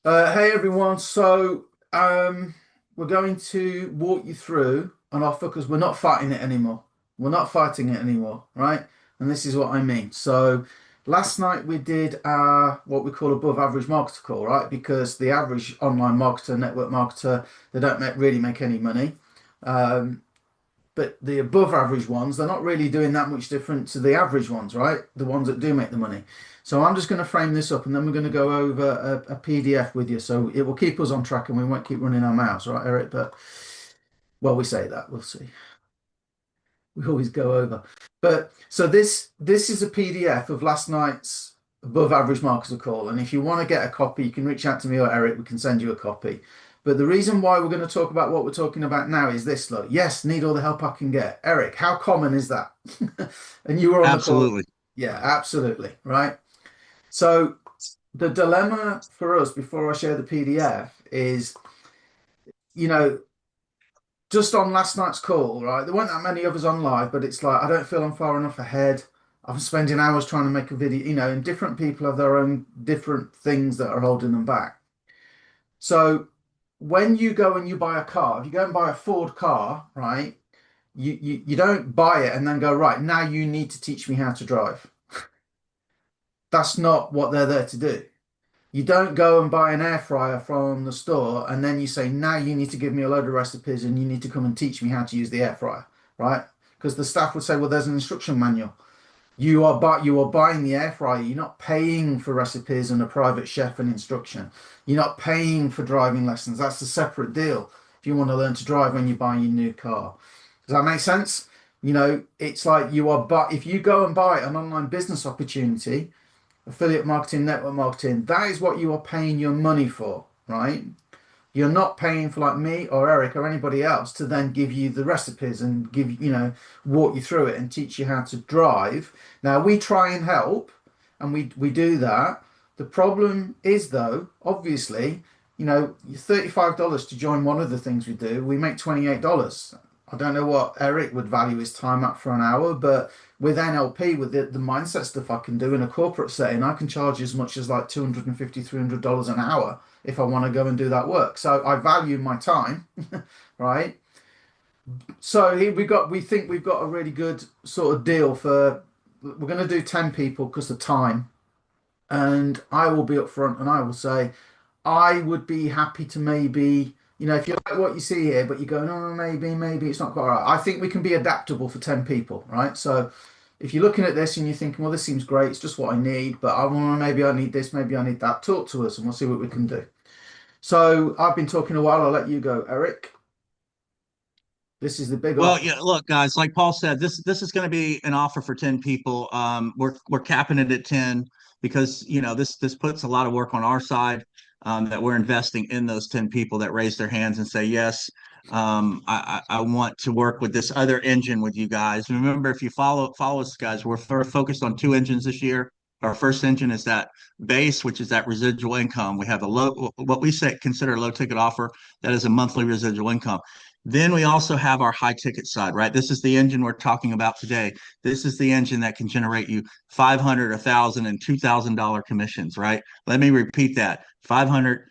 Hey everyone, we're going to walk you through an offer because we're not fighting it anymore. We're not fighting it anymore, right? And this is what I mean. So last night we did our what we call above average marketer call, right? Because the average online marketer, network marketer, they don't really make any money. Um, but the above average ones, they're not really doing that much different to the average ones, right? The ones that do make the money. So I'm just going to frame this up and then we're going to go over a PDF with you. So it will keep us on track and we won't keep running our mouths, right, Eric? But, well, we say that, we'll see. We always go over. But so this is a PDF of last night's above average marketer call. And if you want to get a copy, you can reach out to me or Eric, we can send you a copy. But the reason why we're going to talk about what we're talking about now is this, look, yes, need all the help I can get. Eric, how common is that? And you were on the call. Absolutely. Yeah, absolutely. Right. So the dilemma for us before I share the PDF is, you know, just on last night's call, right? There weren't that many of us on live, but it's like I don't feel I'm far enough ahead. I'm spending hours trying to make a video, and different people have their own different things that are holding them back. So when you go and you buy a car, if you go and buy a Ford car, right? You don't buy it and then go, right, now you need to teach me how to drive. That's not what they're there to do. You don't go and buy an air fryer from the store and then you say, now you need to give me a load of recipes and you need to come and teach me how to use the air fryer, right? Because the staff would say, well, there's an instruction manual. You are buying the air fryer. You're not paying for recipes and a private chef and instruction. You're not paying for driving lessons. That's a separate deal if you want to learn to drive when you buy your new car. Does that make sense? It's like but if you go and buy an online business opportunity, affiliate marketing, network marketing, that is what you are paying your money for, right? You're not paying for like me or Eric or anybody else to then give you the recipes and walk you through it and teach you how to drive. Now we try and help and we do that. The problem is though, obviously, $35 to join one of the things we do, we make $28. I don't know what Eric would value his time at for an hour, but with NLP, with the mindset stuff I can do in a corporate setting, I can charge as much as like $250, $300 an hour if I want to go and do that work. So I value my time, right? So here we think we've got a really good sort of deal we're going to do 10 people because of time. And I will be upfront and I will say, I would be happy to maybe, if you like what you see here, but you go, no, maybe it's not quite right. I think we can be adaptable for 10 people, right? So if you're looking at this and you're thinking, well, this seems great, it's just what I need, but maybe I need this, maybe I need that, talk to us and we'll see what we can do. So I've been talking a while. I'll let you go, Eric. This is the big Well, offer. yeah, look, guys, like Paul said, this is going to be an offer for 10 people. We're capping it at 10 because this puts a lot of work on our side, that we're investing in those 10 people that raise their hands and say, yes, I want to work with this other engine with you guys. Remember, if you follow us, guys, we're focused on two engines this year. Our first engine is that base, which is that residual income. We have a low, what we say consider a low ticket offer, that is a monthly residual income. Then we also have our high ticket side, right? This is the engine we're talking about today. This is the engine that can generate you 500, 1,000, and $2,000 commissions, right? Let me repeat that: 500,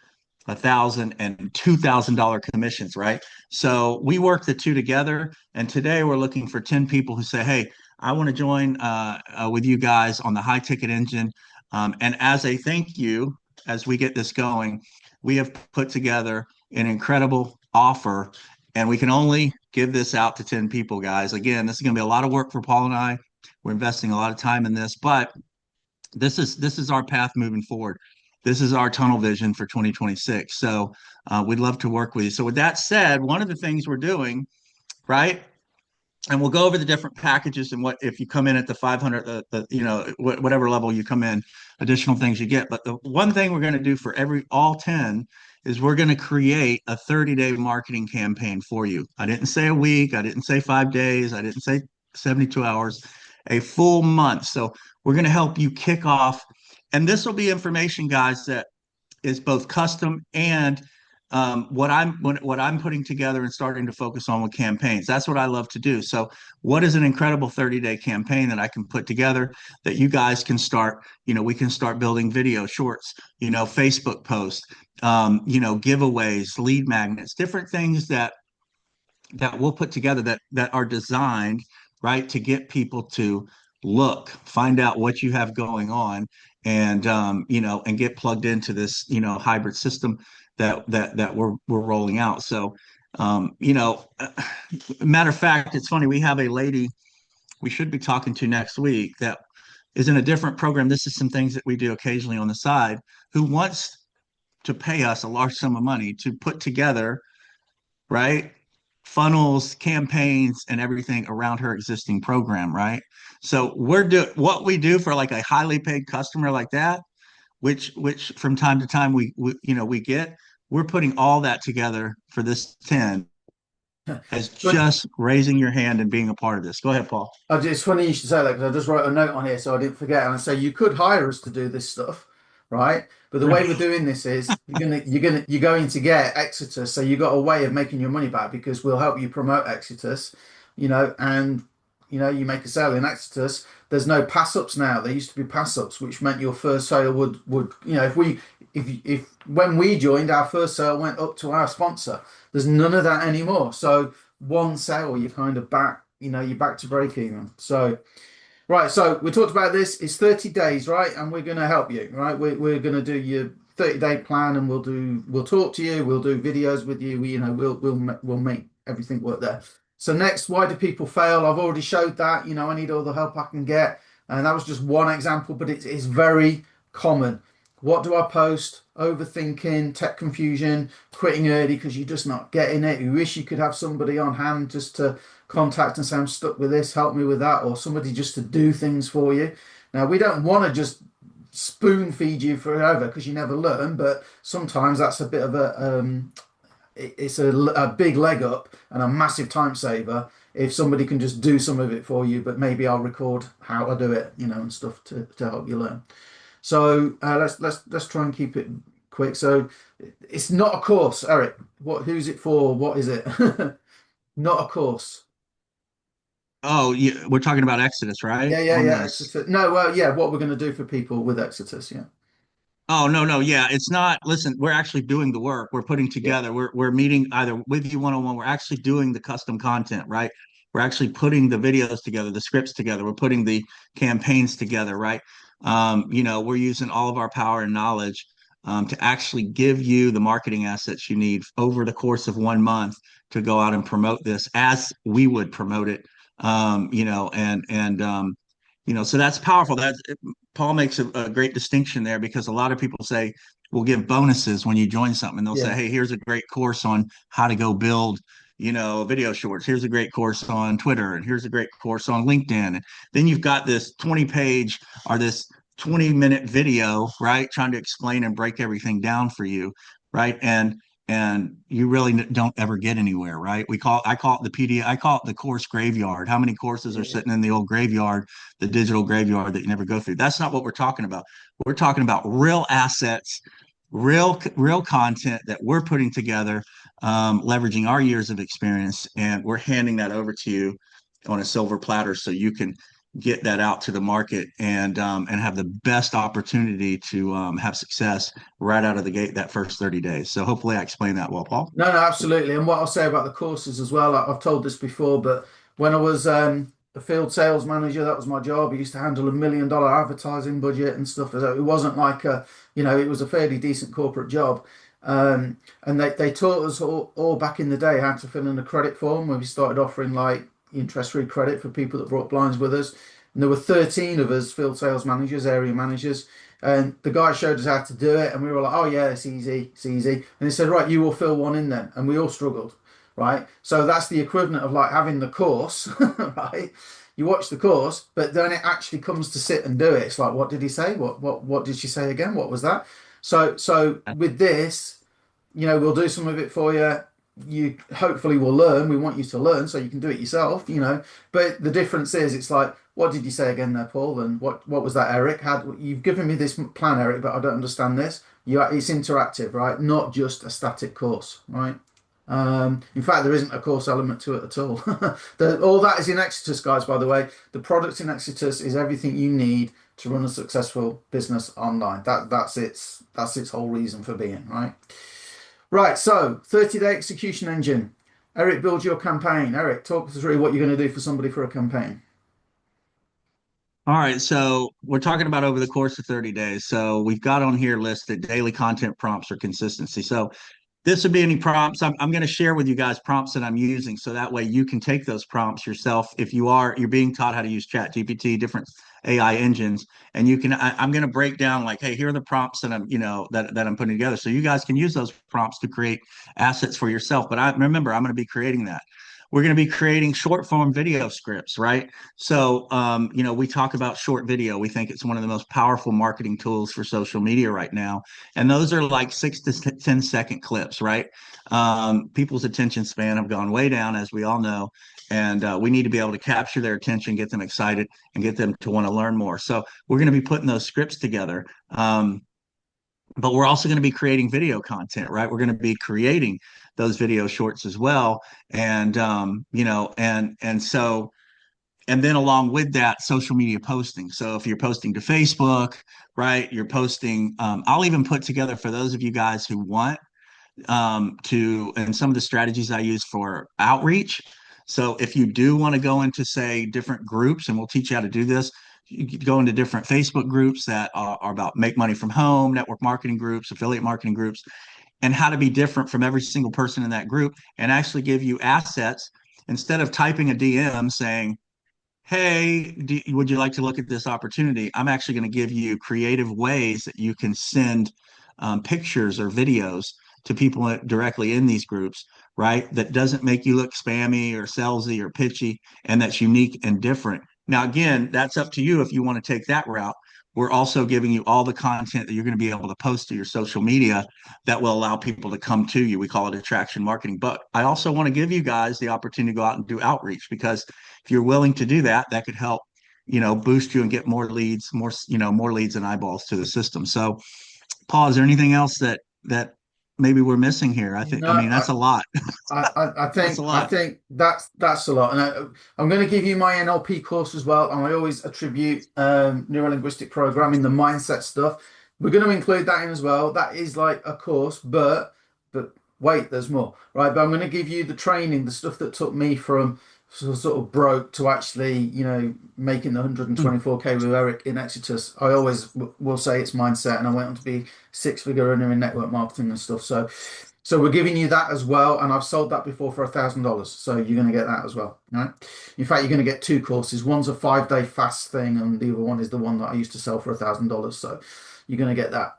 1,000, and $2,000 commissions, right? So we work the two together. And today we're looking for 10 people who say, hey, I want to join with you guys on the high ticket engine. And as a thank you, as we get this going, we have put together an incredible offer, and we can only give this out to 10 people, guys. Again, this is going to be a lot of work for Paul and I. We're investing a lot of time in this, but this is our path moving forward. This is our tunnel vision for 2026. So we'd love to work with you. So with that said, one of the things we're doing, right? And we'll go over the different packages and what if you come in at the 500, whatever level you come in, additional things you get. But the one thing we're going to do for all 10 is we're going to create a 30-day marketing campaign for you. I didn't say a week, I didn't say 5 days, I didn't say 72 hours, a full month. So we're going to help you kick off. And this will be information, guys, that is both custom and what I'm putting together and starting to focus on with campaigns. That's what I love to do. So, what is an incredible 30-day campaign that I can put together that you guys can start? We can start building video shorts, Facebook posts, giveaways, lead magnets, different things that we'll put together that are designed right to get people to look, find out what you have going on, and get plugged into this hybrid system that we're rolling out. So matter of fact, it's funny, we have a lady we should be talking to next week that is in a different program. This is some things that we do occasionally on the side, who wants to pay us a large sum of money to put together, right? Funnels, campaigns, and everything around her existing program, right? So we're doing what we do for like a highly paid customer like that, which from time to time we get. We're putting all that together for this 10 as But just raising your hand and being a part of this. Go ahead, Paul. it's funny you should say that because I just wrote a note on here so I didn't forget. And I say you could hire us to do this stuff, right? But the way we're doing this is you're going to get Exodus, so you got a way of making your money back because we'll help you promote Exodus, and you make a sale in Exodus. There's no pass ups now. There used to be pass ups, which meant your first sale would if when we joined, our first sale went up to our sponsor. There's none of that anymore. So one sale, you're kind of back, you're back to break even. So, right. So we talked about this. It's 30 days, right? And we're going to help you, right? We're going to do your 30-day plan and we'll talk to you. We'll do videos with you. We'll make everything work there. So next, why do people fail? I've already showed that, I need all the help I can get. And that was just one example, but it's very common. What do I post? Overthinking, tech confusion, quitting early because you're just not getting it. You wish you could have somebody on hand just to contact and say, I'm stuck with this, help me with that, or somebody just to do things for you. Now, we don't want to just spoon feed you forever because you never learn, but sometimes that's a bit of it's a big leg up and a massive time saver if somebody can just do some of it for you, but maybe I'll record how I do it, and stuff to help you learn. So let's try and keep it quick. So it's not a course, Eric. Who's it for? What is it? Not a course. Oh, yeah, we're talking about Exodus, right? On Yeah. this. Exeter. No, well, yeah. What we're going to do for people with Exodus? Yeah, Oh, no, no, yeah, it's not. Listen, we're actually doing the work. We're putting yeah, together. We're meeting either with you one-on-one. We're actually doing the custom content, right? We're actually putting the videos together, the scripts together. We're putting the campaigns together, right? We're using all of our power and knowledge to actually give you the marketing assets you need over the course of 1 month to go out and promote this as we would promote it. So that's powerful. That's Paul makes a great distinction there because a lot of people say we'll give bonuses when you join something. And they'll say, yeah, "Hey, here's a great course on how to go build, video shorts. Here's a great course on Twitter, and here's a great course on LinkedIn." And then you've got this 20-page or this 20-minute video, right, trying to explain and break everything down for you, right? And you really don't ever get anywhere, right? I call it the PD, I call it the course graveyard. How many courses are yeah. sitting in the old graveyard, the digital graveyard that you never go through? That's not what we're talking about. We're talking about real assets, real content that we're putting together, leveraging our years of experience, and we're handing that over to you on a silver platter so you can get that out to the market and have the best opportunity to have success right out of the gate that first 30 days. So hopefully I explained that well, Paul. No, absolutely. And what I'll say about the courses as well, I've told this before, but when I was a field sales manager, that was my job. I used to handle $1 million advertising budget and stuff. So it wasn't like it was a fairly decent corporate job. And they taught us all back in the day how to fill in a credit form when we started offering like interest-free credit for people that brought blinds with us. And there were 13 of us field sales managers, area managers. And the guy showed us how to do it, and we were like, "Oh yeah, it's easy, it's easy." And he said, "Right, you will fill one in then," and we all struggled, right? So that's the equivalent of like having the course, right? You watch the course, but then it actually comes to sit and do it. It's like, what did he say? What did she say again? What was that? So with this, we'll do some of it for you. You hopefully will learn. We want you to learn so you can do it yourself. But the difference is, it's like, what did you say again there, Paul? And what was that, Eric? You've given me this plan, Eric, but I don't understand this. It's interactive, right? Not just a static course, right? In fact, there isn't a course element to it at all. All that is in Exodus, guys, by the way. The product in Exodus is everything you need to run a successful business online. That's its whole reason for being, right? Right, so 30-day execution engine. Eric, build your campaign. Eric, talk us through what you're going to do for somebody for a campaign. All right, so we're talking about over the course of 30 days. So we've got on here listed daily content prompts or consistency. So this would be any prompts. I'm going to share with you guys prompts that I'm using, so that way you can take those prompts yourself. If you're being taught how to use Chat GPT, different AI engines, and you can. I'm going to break down like, hey, here are the prompts that I'm putting together, so you guys can use those prompts to create assets for yourself. But I remember I'm going to be creating that. We're going to be creating short form video scripts, right? So, we talk about short video. We think it's one of the most powerful marketing tools for social media right now. And those are like 6 to 10 second clips, right? People's attention span have gone way down, as we all know. And we need to be able to capture their attention, get them excited, and get them to want to learn more. So we're going to be putting those scripts together. But we're also going to be creating video content, right? We're going to be creating those video shorts as well. And, and then along with that, social media posting. So if you're posting to Facebook, right, you're posting, I'll even put together for those of you guys who want and some of the strategies I use for outreach. So if you do want to go into, say, different groups, and we'll teach you how to do this, you could go into different Facebook groups that are about make money from home, network marketing groups, affiliate marketing groups, and how to be different from every single person in that group and actually give you assets instead of typing a DM saying, hey, would you like to look at this opportunity? I'm actually going to give you creative ways that you can send pictures or videos to people directly in these groups, right? That doesn't make you look spammy or salesy or pitchy, and that's unique and different. Now, again, that's up to you if you want to take that route. We're also giving you all the content that you're going to be able to post to your social media that will allow people to come to you. We call it attraction marketing. But I also want to give you guys the opportunity to go out and do outreach, because if you're willing to do that, that could help, boost you and get more leads, more leads and eyeballs to the system. So, Paul, is there anything else that maybe we're missing here? No, I mean, that's a lot. I That's a think lot. that's a lot, and I'm going to give you my NLP course as well, and I always attribute neuro linguistic programming, the mindset stuff. We're going to include that in as well. That is like a course, but wait, there's more, right? But I'm going to give you the training, the stuff that took me from sort of broke to actually, making the 124K with Eric in Exetus. I always will say it's mindset, and I went on to be six-figure earner in network marketing and stuff. So we're giving you that as well, and I've sold that before for $1,000. So you're going to get that as well, right? In fact, you're going to get two courses. One's a 5-day fast thing, and the other one is the one that I used to sell for $1,000. So you're going to get that.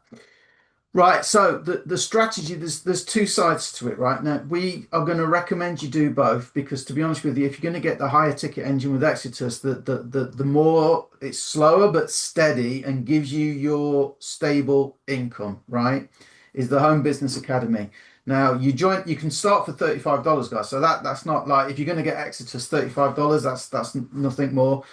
Right, so the strategy, there's two sides to it, right? Now, we are going to recommend you do both because, to be honest with you, if you're going to get the higher ticket engine with Exodus, the more it's slower but steady and gives you your stable income, right? Is the Home Business Academy. Now, you can start for $35, guys. So that's not like, if you're going to get Exodus $35, that's nothing more.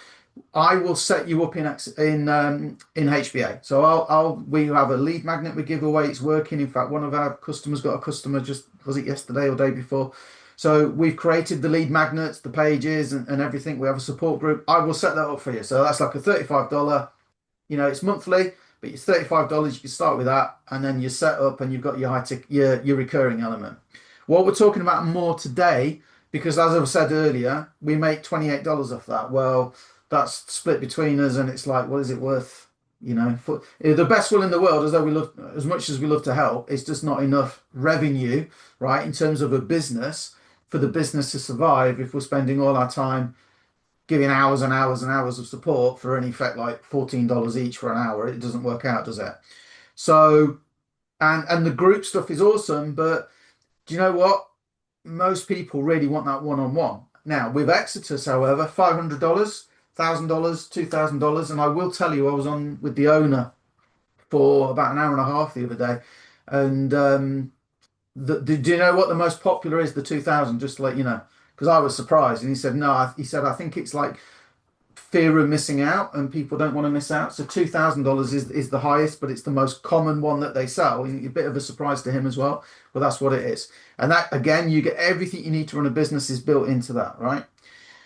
I will set you up in HBA. So we have a lead magnet we give away. It's working. In fact, one of our customers got a customer, just was it yesterday or day before. So we've created the lead magnets, the pages, and everything. We have a support group. I will set that up for you. So that's like a $35. It's monthly, but it's $35. You can start with that, and then you set up, and you've got your high tick, your recurring element. What we're talking about more today, because as I've said earlier, we make $28 off that. Well, that's split between us, and it's like, what is it worth? For the best will in the world, as much as we love to help, it's just not enough revenue, right? In terms of a business, for the business to survive, if we're spending all our time giving hours and hours and hours of support for, in effect, like $14 each for an hour, it doesn't work out, does it? So, and the group stuff is awesome, but do you know what? Most people really want that one-on-one. Now, with Exodus, however, $500, $1,000, $2,000, and I will tell you, I was on with the owner for about an hour and a half the other day, and do you know what the most popular is? The 2,000, just to let you know, because I was surprised, and he said no. He said I think it's like fear of missing out, and people don't want to miss out. So $2,000 is the highest, but it's the most common one that they sell. A bit of a surprise to him as well, but that's what it is. And that again, you get everything you need to run a business is built into that, right?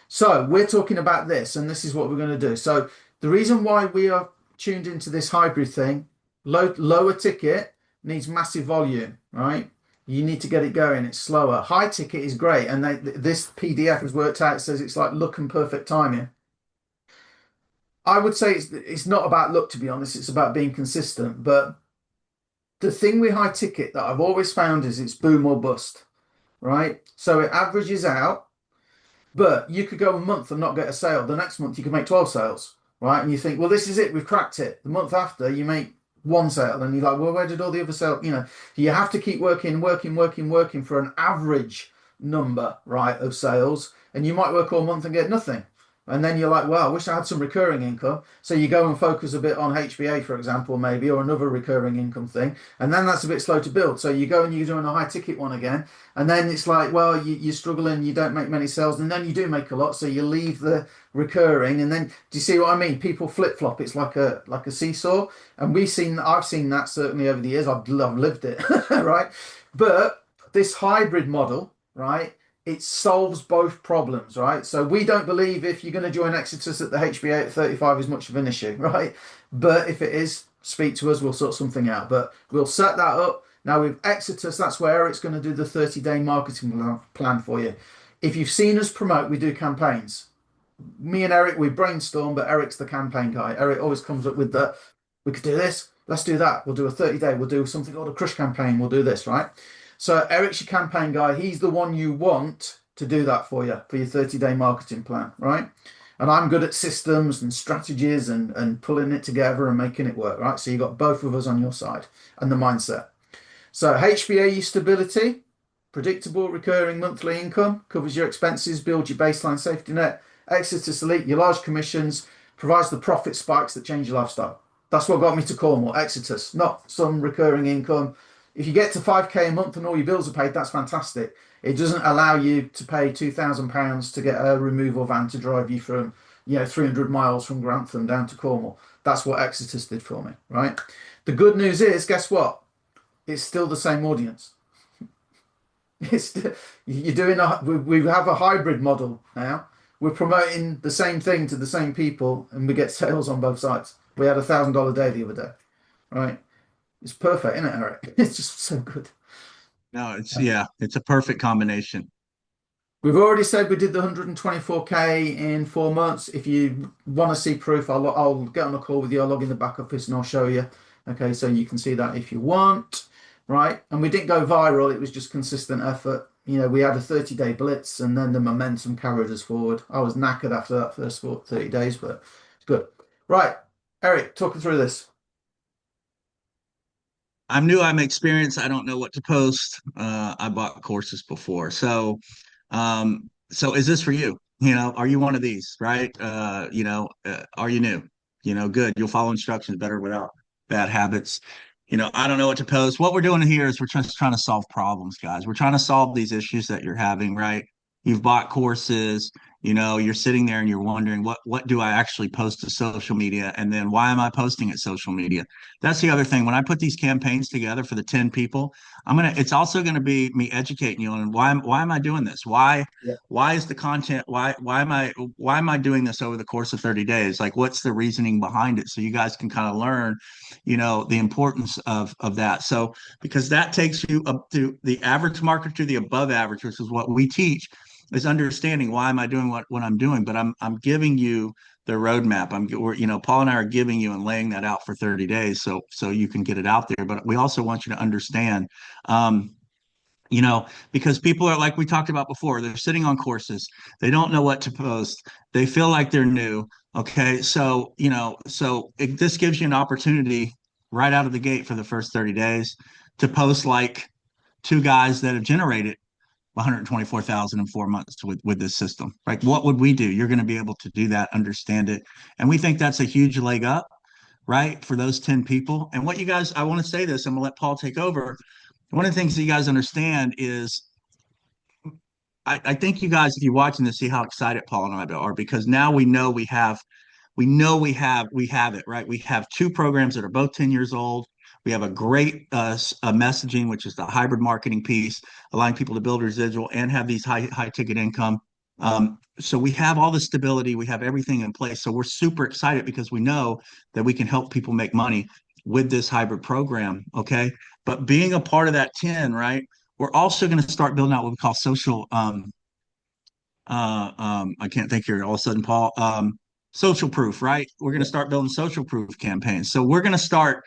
So we're talking about this, and this is what we're going to do. So the reason why we are tuned into this hybrid thing, lower ticket needs massive volume, right? You need to get it going. It's slower. High ticket is great, and this PDF has worked out. It says it's like luck and perfect timing. I would say it's not about luck, to be honest. It's about being consistent. But the thing with high ticket that I've always found is it's boom or bust, right? So it averages out. But you could go a month and not get a sale. The next month you could make 12 sales, right? And you think, well, this is it, we've cracked it. The month after you make one sale and you're like, well, where did all the other sales? You have to keep working for an average number, right, of sales. And you might work all month and get nothing. And then you're like, well, I wish I had some recurring income. So you go and focus a bit on HBA, for example, maybe, or another recurring income thing. And then that's a bit slow to build. So you go and you're doing a high ticket one again. And then it's like, well, you're struggling, you don't make many sales. And then you do make a lot. So you leave the recurring. And then, do you see what I mean? People flip flop. It's like a seesaw. And I've seen that certainly over the years. I've lived it, right? But this hybrid model, right? It solves both problems, right? So we don't believe if you're going to join Exodus at the HBA at 35 is much of an issue, right? But if it is, speak to us, we'll sort something out. But we'll set that up. Now with Exodus, that's where Eric's going to do the 30-day marketing plan for you. If you've seen us promote, we do campaigns. Me and Eric, we brainstorm, but Eric's the campaign guy. Eric always comes up with we could do this, let's do that. We'll do a 30-day, we'll do something called a crush campaign, we'll do this, right? So Eric's your campaign guy. He's the one you want to do that for you, for your 30-day marketing plan, right? And I'm good at systems and strategies and pulling it together and making it work, right? So you got both of us on your side and the mindset. So HBAE stability, predictable recurring monthly income, covers your expenses, builds your baseline safety net. Exodus Elite, your large commissions, provides the profit spikes that change your lifestyle. That's what got me to Cornwall, Exodus, not some recurring income. If you get to 5K a month and all your bills are paid, that's fantastic. It doesn't allow you to pay £2,000 to get a removal van to drive you from, 300 miles from Grantham down to Cornwall. That's what Exodus did for me, right? The good news is, guess what? It's still the same audience. We have a hybrid model now. We're promoting the same thing to the same people, and we get sales on both sides. We had $1,000 day the other day, right? It's perfect, isn't it, Eric? It's just so good. No, it's a perfect combination. We've already said we did the 124K in 4 months. If you want to see proof, I'll get on a call with you. I'll log in the back office and I'll show you. Okay, so you can see that if you want, right? And we didn't go viral. It was just consistent effort. We had a 30-day blitz and then the momentum carried us forward. I was knackered after that first 30 days, but it's good. Right, Eric, talk us through this. I'm new. I'm experienced. I don't know what to post. I bought courses before. So is this for you? Are you one of these, right? Are you new? Good. You'll follow instructions better without bad habits. I don't know what to post. What we're doing here is we're just trying to solve problems, guys. We're trying to solve these issues that you're having, right? You've bought courses, you're sitting there and you're wondering what do I actually post to social media? And then why am I posting at social media? That's the other thing. When I put these campaigns together for the 10 people, it's also gonna be me educating you on why am I doing this? Yeah. Why is the content why am I doing this over the course of 30 days? Like what's the reasoning behind it? So you guys can kind of learn, the importance of that. So because that takes you up to the average market to the above average, which is what we teach, is understanding why am I doing what I'm doing, but I'm giving you the roadmap. Paul and I are giving you and laying that out for 30 days so you can get it out there. But we also want you to understand, um, because people are like we talked about before, they're sitting on courses, they don't know what to post, they feel like they're new. Okay, this gives you an opportunity right out of the gate for the first 30 days to post like two guys that have generated 124,000 in 4 months with this system. Like, what would we do? You're going to be able to do that, understand it. And we think that's a huge leg up, right? For those 10 people. And what you guys, I want to say this, I'm going to let Paul take over. One of the things that you guys understand is I think you guys, if you're watching this, see how excited Paul and I are, because now we have it right. We have two programs that are both 10 years old. We have a great messaging, which is the hybrid marketing piece, allowing people to build residual and have these high ticket income. So we have all the stability, we have everything in place. So we're super excited because we know that we can help people make money with this hybrid program. Okay, but being a part of that 10, right? We're also going to start building out what we call social I can't think here all of a sudden, Paul. Social proof, right? We're going to Yeah. start building social proof campaigns. So we're going to start.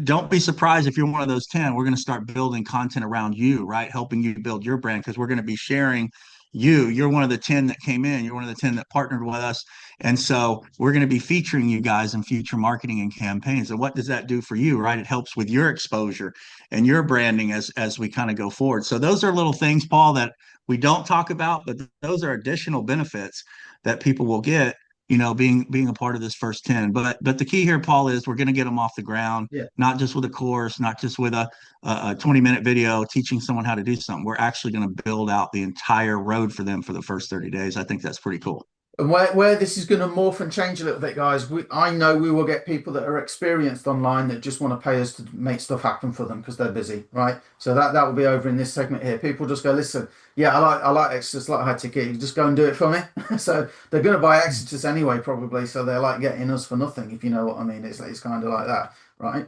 Don't be surprised if you're one of those 10. We're going to start building content around you, right? Helping you build your brand, because we're going to be sharing you. You're one of the 10 that came in. You're one of the 10 that partnered with us. And so we're going to be featuring you guys in future marketing and campaigns. And what does that do for you, right? It helps with your exposure and your branding as we kind of go forward. So those are little things, Paul, that we don't talk about, but those are additional benefits that people will get, being a part of this first 10. But the key here, Paul, is we're going to get them off the ground, Yeah. not just with a course, not just with a 20-minute video teaching someone how to do something. We're actually going to build out the entire road for them for the first 30 days. I think that's pretty cool. And where this is going to morph and change a little bit, guys, I know we will get people that are experienced online that just want to pay us to make stuff happen for them because they're busy, right? So that will be over in this segment here. People just go, listen, yeah, I like Exodus, like high ticket. You just go and do it for me. So they're going to buy Exodus anyway, probably. So they're like getting us for nothing, if you know what I mean. It's kind of like that, right?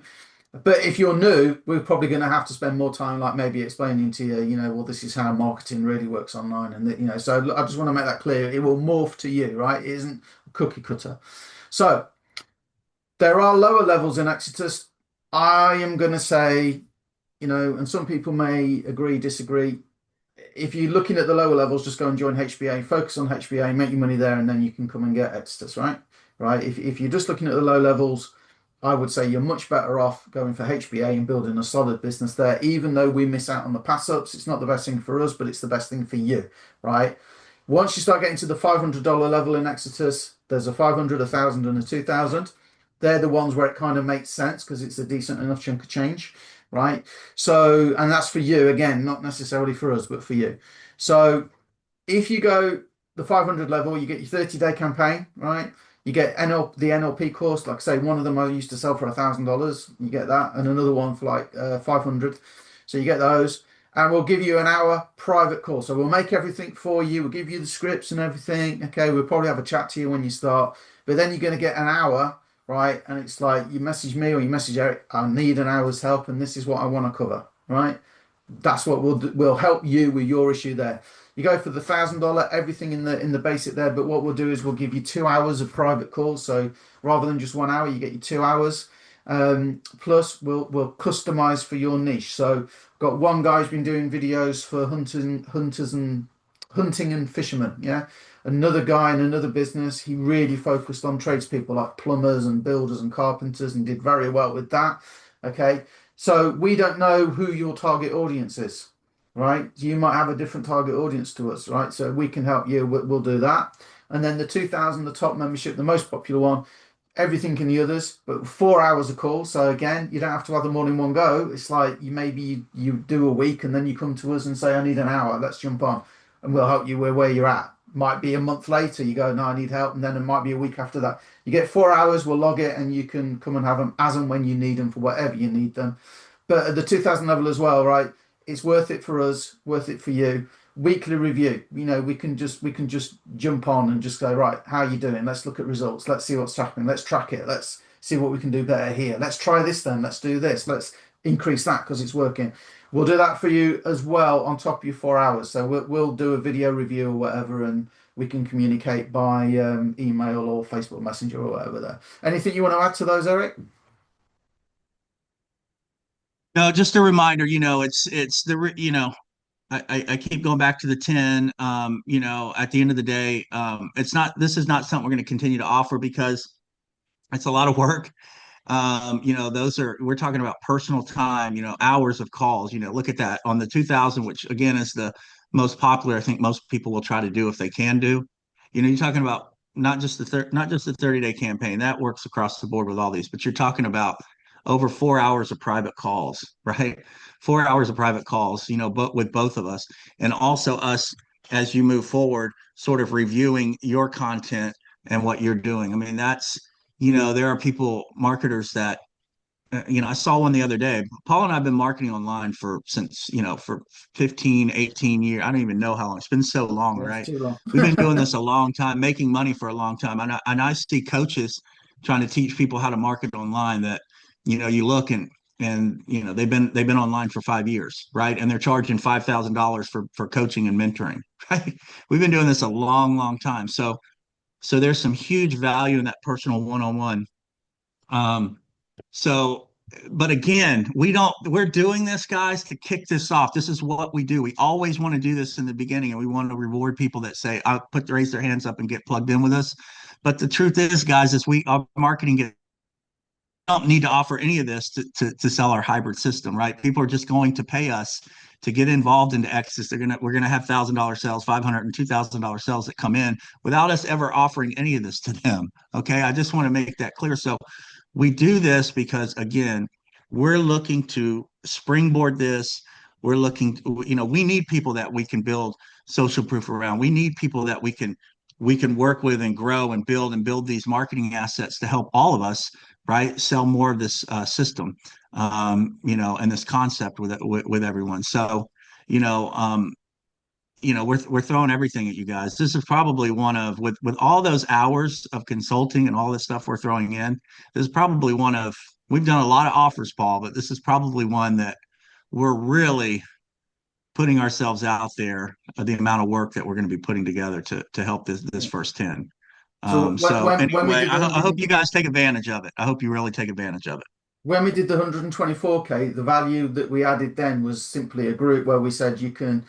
But if you're new, we're probably going to have to spend more time, like maybe explaining to you, well, this is how marketing really works online, and so I just want to make that clear. It will morph to you, right? It isn't a cookie cutter. So there are lower levels in Exodus. I am going to say, and some people may agree, disagree. If you're looking at the lower levels, just go and join HBA, focus on HBA, make your money there, and then you can come and get Exodus, right? Right. If you're just looking at the low levels, I would say you're much better off going for HBA and building a solid business there. Even though we miss out on the pass ups, it's not the best thing for us, but it's the best thing for you, right? Once you start getting to the $500 level in Exodus, there's a 500, 1,000, and a 2,000. They're the ones where it kind of makes sense because it's a decent enough chunk of change, right? So, and that's for you again, not necessarily for us, but for you. So, if you go the 500 level, you get your 30-day campaign, right? You get the NLP course, like I say, one of them I used to sell for $1,000. You get that, and another one for like 500. So you get those, and we'll give you an hour private call. So we'll make everything for you. We'll give you the scripts and everything. Okay, we'll probably have a chat to you when you start, but then you're going to get an hour, right? And it's like you message me or you message Eric. I need an hour's help, and this is what I want to cover, right? That's what we'll do. We'll help you with your issue there. You go for the $1,000, everything in the basic there. But what we'll do is we'll give you 2 hours of private calls. So rather than just 1 hour, you get your 2 hours. Plus, we'll customize for your niche. So got one guy who's been doing videos for hunters and hunting and fishermen. Yeah. Another guy in another business, he really focused on tradespeople like plumbers and builders and carpenters and did very well with that. Okay. So we don't know who your target audience is, right? You might have a different target audience to us, right? So we can help you. We'll do that. And then the 2,000, the top membership, the most popular one, everything in the others, but 4 hours a call. So again, you don't have to have them all in one go. It's like you do a week and then you come to us and say, I need an hour. Let's jump on, and we'll help you where you're at. Might be a month later, you go, no, I need help, and then it might be a week after that. You get 4 hours, we'll log it, and you can come and have them as and when you need them for whatever you need them. But at the 2,000 level as well, right? It's worth it for us, worth it for you. Weekly review. We can just jump on and just go, right, how are you doing? Let's look at results. Let's see what's happening. Let's track it. Let's see what we can do better here. Let's try this then. Let's do this. Let's increase that because it's working. We'll do that for you as well on top of your 4 hours. So we'll do a video review or whatever, and we can communicate by email or Facebook Messenger or whatever there. Anything you want to add to those, Eric? No, just a reminder, it's I keep going back to the 10. At the end of the day, this is not something we're going to continue to offer because it's a lot of work. We're talking about personal time, hours of calls. Look at that on the 2,000, which again is the most popular. I think most people will try to do if they can do. You're talking about not just the 30-day campaign that works across the board with all these, but you're talking about over 4 hours of private calls, right? 4 hours of private calls, but with both of us, and also us. as you move forward, sort of reviewing your content and what you're doing. I mean, there are people, marketers that I saw one the other day. Paul and I have been marketing online for 15, 18 years. I don't even know how long. It's been so long, It's right? too long. We've been doing this a long time, making money for a long time. And I see coaches trying to teach people how to market online that, you look and they've been online for 5 years, right? And they're charging $5,000 for coaching and mentoring, right? We've been doing this a long, long time. So there's some huge value in that personal one-on-one. Um, so, but again, we're doing this, guys, to kick this off. This is what we do. We always want to do this in the beginning, and we want to reward people that say, raise their hands up and get plugged in with us. But the truth is, guys, our marketing don't need to offer any of this to sell our hybrid system, right? People are just going to pay us to get involved into Exodus. We're gonna have $1,000 sales, 500 and $2,000 sales that come in without us ever offering any of this to them. Okay, I just want to make that clear. So we do this because, again, we're looking to springboard this. We're looking to, we need people that we can build social proof around. We need people that we can work with and grow and build these marketing assets to help all of us, right, sell more of this system, and this concept with everyone. So, you know, um, we're throwing everything at you guys. This is probably one of, with all those hours of consulting and all this stuff we're throwing in, this is probably one of, we've done a lot of offers, Paul, but this is probably one that we're really putting ourselves out there, the amount of work that we're going to be putting together to help this first 10. So So when we anyway, did the I hope 100, you guys take advantage of it. I hope you really take advantage of it. when we did the 124K, the value that we added then was simply a group where we said you can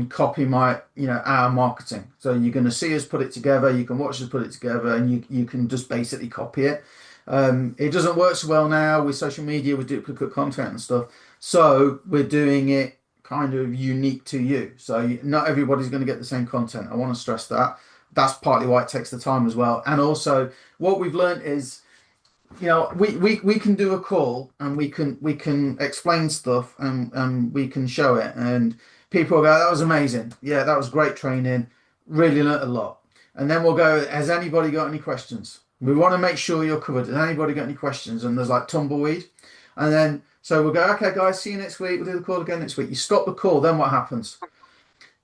copy our marketing. So you're going to see us put it together, you can watch us put it together, and you can just basically copy it. It doesn't work so well now with social media with duplicate content and stuff. So we're doing it kind of unique to you. So not everybody's going to get the same content. I want to stress that. That's partly why it takes the time as well. And also, what we've learned is, we can do a call and we can explain stuff and we can show it and people will go, that was amazing, yeah, that was great training, really learnt a lot. And then we'll go, has anybody got any questions? We want to make sure you're covered. Has anybody got any questions? And there's like tumbleweed. And then so we'll go, okay guys, see you next week, we'll do the call again next week. You stop the call, then what happens?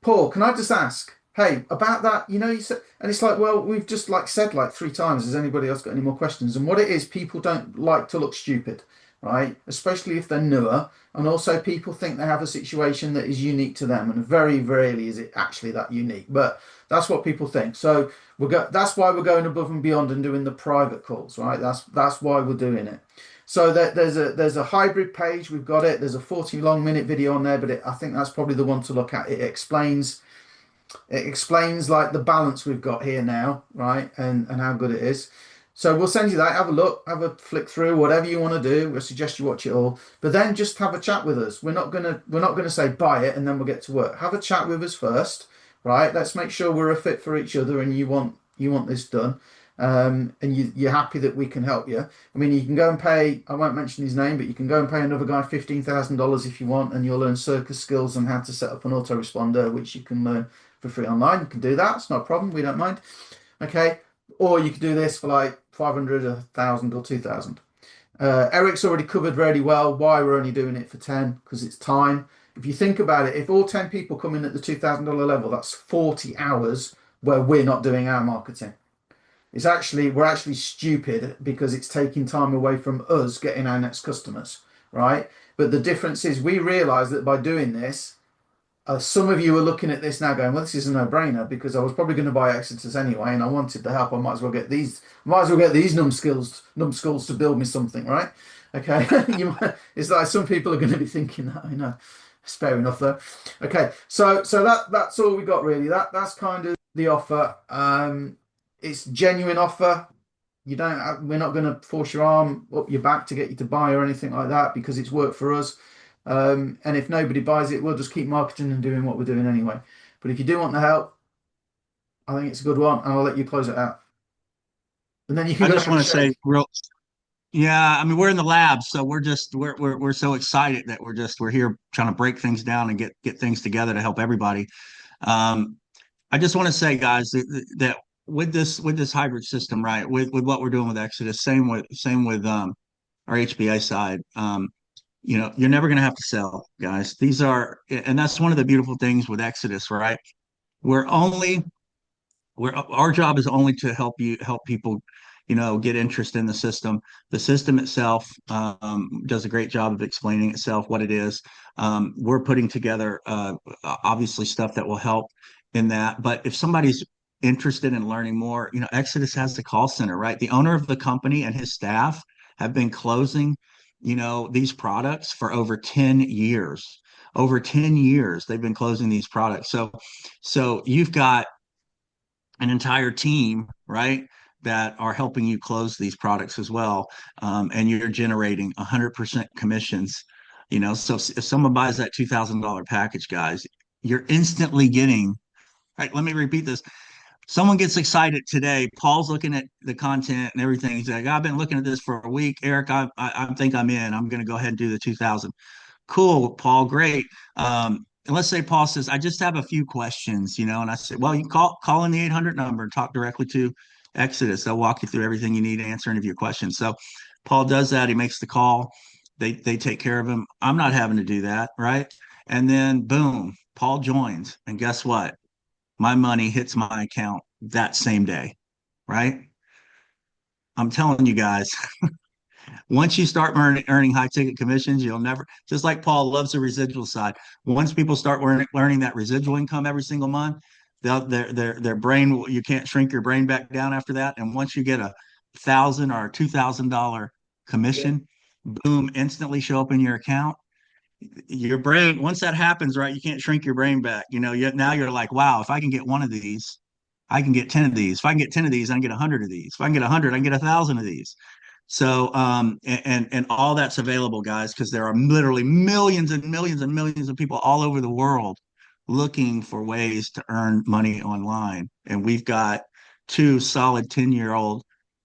Paul, can I just ask, hey, about that, you said, and it's like, well, we've just like said like 3 times, has anybody else got any more questions? And what it is, people don't like to look stupid, right? Especially if they're newer. And also people think they have a situation that is unique to them. And very rarely is it actually that unique, but that's what people think. So that's why we're going above and beyond and doing the private calls, right? That's why we're doing it. So there's a hybrid page. We've got it. There's a 40-long-minute video on there, but I think that's probably the one to look at. It explains like the balance we've got here now, right? And how good it is. So we'll send you that. Have a look, have a flick through, whatever you want to do. We'll suggest you watch it all. But then just have a chat with us. We're not gonna say buy it and then we'll get to work. Have a chat with us first, right? Let's make sure we're a fit for each other and you want this done. And you're happy that we can help you. I mean, you can go and pay, I won't mention his name, but you can go and pay another guy $15,000 if you want, and you'll learn circus skills and how to set up an autoresponder, which you can learn for free online. You can do that. It's not a problem. We don't mind. Okay. Or you could do this for like 500, 1,000 or 2,000. Eric's already covered really well why we're only doing it for 10, because it's time. If you think about it, if all 10 people come in at the $2,000 level, that's 40 hours where we're not doing our marketing. We're actually stupid because it's taking time away from us getting our next customers, right? But the difference is we realize that by doing this, some of you are looking at this now going, well, this is a no-brainer because I was probably going to buy Exodus anyway, and I wanted the help. I might as well get these numbskulls to build me something, right? Okay, it's like some people are going to be thinking that. I know, it's fair enough though. Okay, so that's all we got really. That's kind of the offer. It's genuine offer. We're not going to force your arm up your back to get you to buy or anything like that because it's worked for us. And if nobody buys it, we'll just keep marketing and doing what we're doing anyway. But if you do want the help, I think it's a good one, and I'll let you close it out. And then you can I go just have a want to say shake. real, yeah, I mean, we're in the lab, so we're so excited that we're here trying to break things down and get things together to help everybody. Um, I just want to say, guys, that with this hybrid system, right, with what we're doing with Exodus, same with our HBA side. You're never going to have to sell, guys. And that's one of the beautiful things with Exodus, right? We're only our job is only to help people, get interest in the system. The system itself does a great job of explaining itself, what it is. We're putting together obviously stuff that will help in that. But if somebody's interested in learning more, Exodus has the call center, right? The owner of the company and his staff have been closing, these products for over 10 years. Over 10 years, they've been closing these products. So you've got an entire team, right, that are helping you close these products as well. And you're generating 100% commissions. So if someone buys that $2,000 package, guys, you're instantly getting, right, let me repeat this. Someone gets excited today. Paul's looking at the content and everything. He's like, I've been looking at this for a week. Eric, I think I'm in. I'm going to go ahead and do the 2000. Cool, Paul, great. And let's say Paul says, I just have a few questions, and I said, well, you can call in the 800 number and talk directly to Exodus. They'll walk you through everything you need to answer any of your questions. So Paul does that. He makes the call. They take care of him. I'm not having to do that, right? And then boom, Paul joins. And guess what? My money hits my account that same day, right? I'm telling you guys, once you start earning high ticket commissions, you'll never, just like Paul loves the residual side. Once people start learning that residual income every single month, their brain, you can't shrink your brain back down after that. And once you get $1,000 or $2,000 Yeah. commission, boom, instantly show up in your account. Your brain, once that happens, right, you can't shrink your brain back. Now you're like, wow, if I can get one of these, I can get 10 of these. If I can get 10 of these, I can get 100 of these. If I can get 100, I can get 1,000 of these. So, and all that's available, guys, because there are literally millions and millions and millions of people all over the world looking for ways to earn money online. And we've got two solid 10-year-old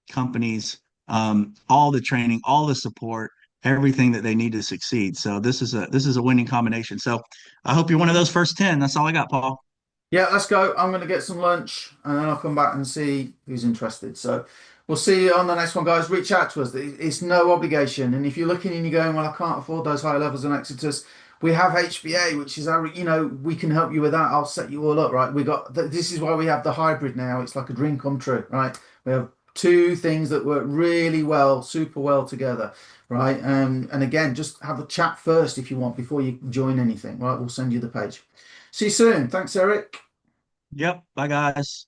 companies, all the training, all the support, everything that they need to succeed. So this is a winning combination. So I hope you're one of those first 10. That's all I got, Paul. Yeah, let's go. I'm going to get some lunch and then I'll come back and see who's interested. So we'll see you on the next one, guys. Reach out to us. It's no obligation. And if you're looking and you're going, well, I can't afford those high levels in Exodus, we have HBA, which is our, we can help you with that. I'll set you all up, right? This is why we have the hybrid now. It's like a dream come true, right? We have two things that work really well, super well together, right? And again, just have a chat first if you want before you join anything, right? We'll send you the page. See you soon. Thanks, Eric. Yep. Bye, guys.